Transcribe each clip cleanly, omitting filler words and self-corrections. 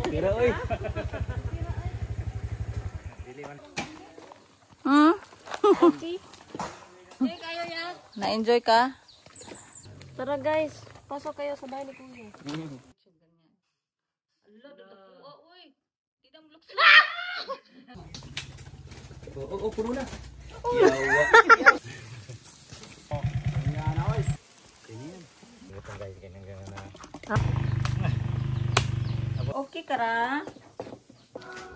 Pero oy. Okay. Enjoy kayo yan. Na-enjoy ka? Tara guys, pasok kayo sa bahay ni Kuya. Oo, puno na. Okay ka ra?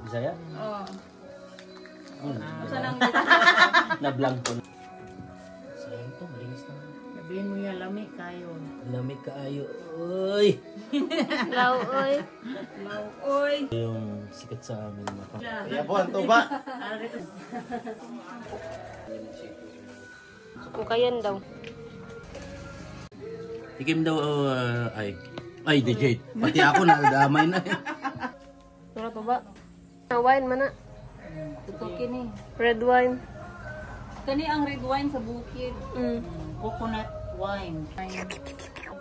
Bisaya? Oo. Saan na blanco. Sayang to, malinis na. Sabihin mo yan, lamig kayo. Lamig kaayo. Uy! Lao, oy. Oy! Yung sikat sa amin. Kaya po, ang tuba. Kukayan daw. Tikim daw ay DJ. Pati ako nadamay na. Tara pa ba? Wine mana. Tutukin eh. Red wine. Kani ang red wine sa bukid. Coconut wine.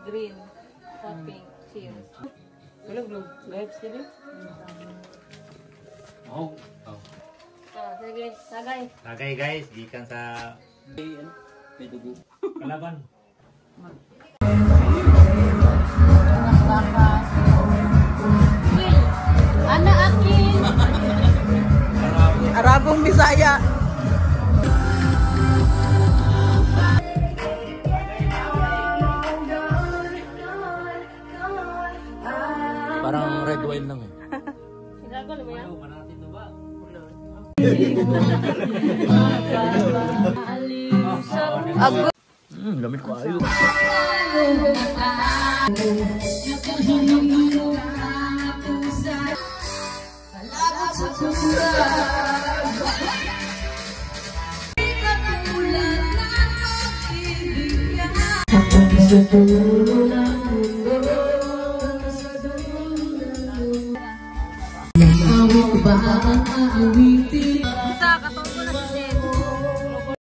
Green. Pink. Cheers. Belum. Vibes dulu. Oh. Sige, sagay. Okay guys, gikan sa May dugo. kalaban. Anak akin. Arabong Bisaya. Parang red wine lang eh. Sinago mo yan? Ago. Lamig ko ayo. Ba ang aawit